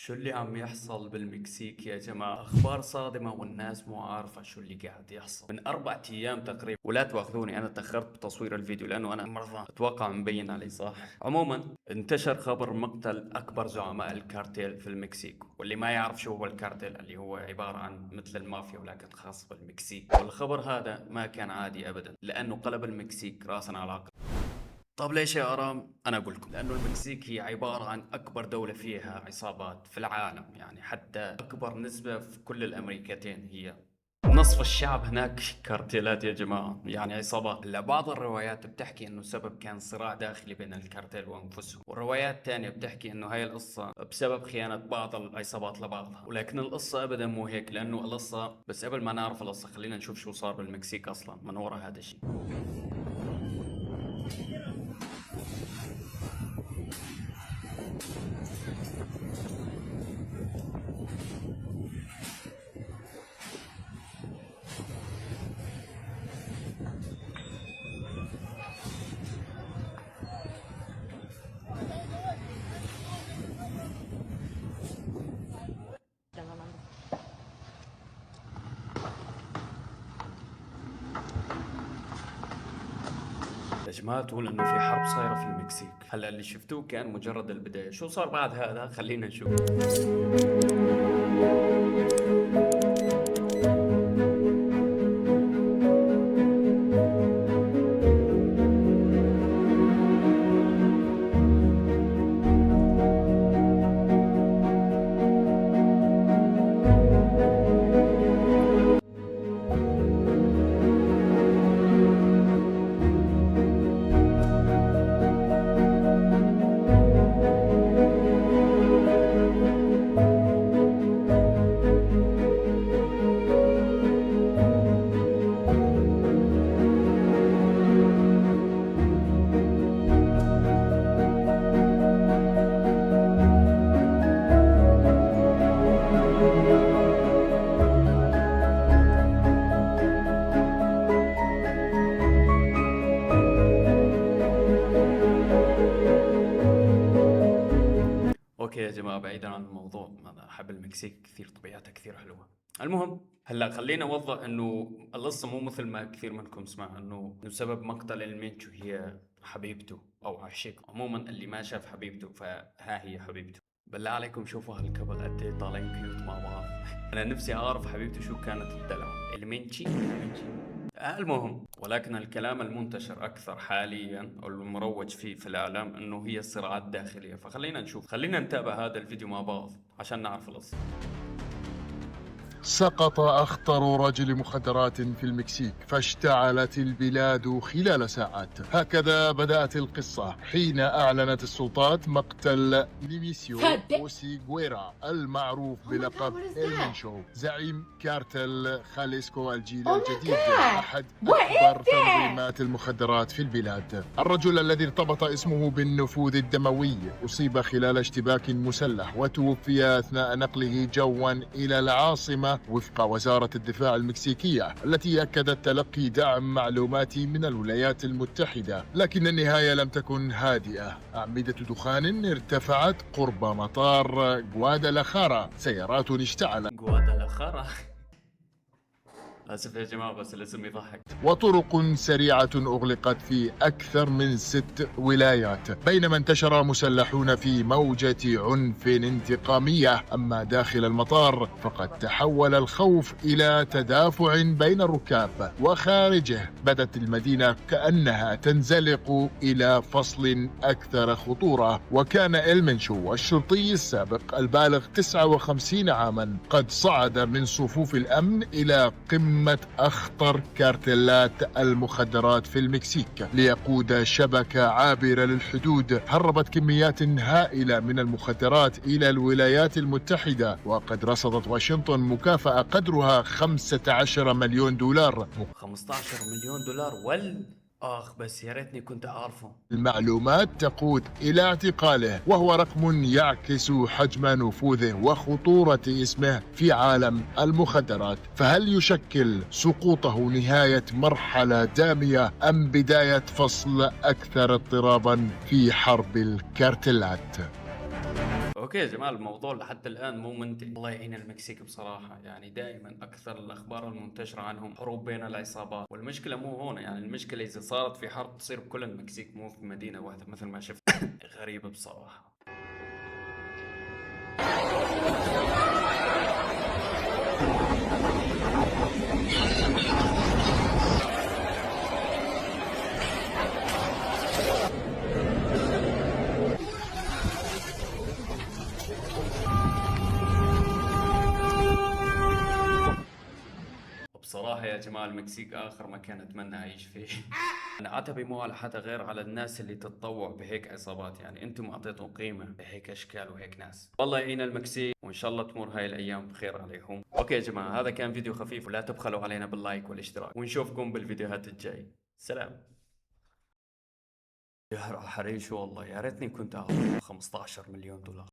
شو اللي عم يحصل بالمكسيك يا جماعة؟ أخبار صادمة والناس مو عارفة شو اللي قاعد يحصل من 4 أيام تقريبا. ولا تواخذوني أنا تأخرت بتصوير الفيديو لأنه أنا مرضى، أتوقع مبين علي صح؟ عموما انتشر خبر مقتل أكبر زعماء الكارتيل في المكسيك، واللي ما يعرف شو هو الكارتيل اللي هو عبارة عن مثل المافيا ولكن خاص بالمكسيك. والخبر هذا ما كان عادي أبدا لأنه قلب المكسيك راسا على عقب. طب ليش يا أرام؟ أنا أقول لكم لأنه المكسيك هي عبارة عن أكبر دولة فيها عصابات في العالم، يعني حتى أكبر نسبة في كل الأمريكتين هي نصف الشعب هناك كارتيلات يا جماعة، يعني عصابات. هلا بعض الروايات بتحكي انه السبب كان صراع داخلي بين الكارتيل وانفسهم، والروايات تانية بتحكي انه هاي القصة بسبب خيانة بعض العصابات لبعضها، ولكن القصة ابدا مو هيك. لانه القصة، بس قبل ما نعرف القصة خلينا نشوف شو صار بالمكسيك اصلا من وراء هذا الشيء. يا جماعة تقول انه في حرب صايرة في المكسيك. هلا اللي شفتوه كان مجرد البداية، شو صار بعد هذا خلينا نشوف. اوكي يا جماعة بعيدا عن الموضوع، انا احب المكسيك كثير، طبيعتها كثير حلوة. المهم هلا خلينا اوضح انه القصة مو مثل ما كثير منكم سمع انه سبب مقتل المينشو هي حبيبته او عشيقه. عموما اللي ما شاف حبيبته فها هي حبيبته. بالله عليكم شوفوا هالكبل قد ايه طالعين كيوت مع بعض. انا نفسي اعرف حبيبته شو كانت الدلع، المينشي. المهم، ولكن الكلام المنتشر أكثر حاليا أو المروج فيه في الإعلام أنه هي الصراعات الداخلية. فخلينا نشوف، خلينا نتابع هذا الفيديو مع بعض عشان نعرف القصة. سقط أخطر رجل مخدرات في المكسيك فاشتعلت البلاد خلال ساعات. هكذا بدأت القصة حين أعلنت السلطات مقتل نيميسيو أوسيغويرا المعروف بلقب المنشو، زعيم كارتل خاليسكو الجيل الجديد، أحد أكبر تنظيمات المخدرات في البلاد. الرجل الذي ارتبط اسمه بالنفوذ الدموي أصيب خلال اشتباك مسلح وتوفي أثناء نقله جوا إلى العاصمة وفق وزارة الدفاع المكسيكية، التي أكدت تلقي دعم معلوماتي من الولايات المتحدة. لكن النهاية لم تكن هادئة. أعمدة دخان ارتفعت قرب مطار غوادالاخارا، سيارات اشتعلت غوادالاخارا. آسف يا جماعة بس الاسم يضحك. وطرق سريعة أغلقت في أكثر من 6 ولايات، بينما انتشر مسلحون في موجة عنف انتقامية. أما داخل المطار فقد تحول الخوف إلى تدافع بين الركاب، وخارجه بدت المدينة كأنها تنزلق إلى فصل أكثر خطورة. وكان المنشو الشرطي السابق البالغ 59 عاما قد صعد من صفوف الأمن إلى قمة أخطر كارتلات المخدرات في المكسيك ليقود شبكة عابرة للحدود هربت كميات هائلة من المخدرات إلى الولايات المتحدة. وقد رصدت واشنطن مكافأة قدرها 15 مليون دولار. 15 مليون دولار بس يا ريتني كنت أعرفه. المعلومات تقود إلى اعتقاله، وهو رقم يعكس حجم نفوذه وخطورة اسمه في عالم المخدرات. فهل يشكل سقوطه نهاية مرحلة دامية أم بداية فصل أكثر اضطرابا في حرب الكارتلات؟ اوكي يا جماعه، الموضوع لحد الان مو منتهي. الله يعين المكسيك بصراحه، يعني دائما اكثر الاخبار المنتشره عنهم حروب بين العصابات. والمشكله مو هون، يعني المشكله اذا صارت في حرب تصير بكل المكسيك مو في مدينه واحده مثل ما شفت. غريبه بصراحه. بصراحة يا جماعة المكسيك آخر مكان أتمنى أعيش فيه. أنا عتبي مو على حدا غير على الناس اللي تتطوع بهيك عصابات، يعني أنتم أعطيتوا قيمة بهيك أشكال وهيك ناس. والله يعين المكسيك، وإن شاء الله تمر هاي الأيام بخير عليهم. أوكي يا جماعة، هذا كان فيديو خفيف، ولا تبخلوا علينا باللايك والاشتراك، ونشوفكم بالفيديوهات الجاي. سلام. يا حريش والله، يا ريتني كنت أعطي 15 مليون دولار.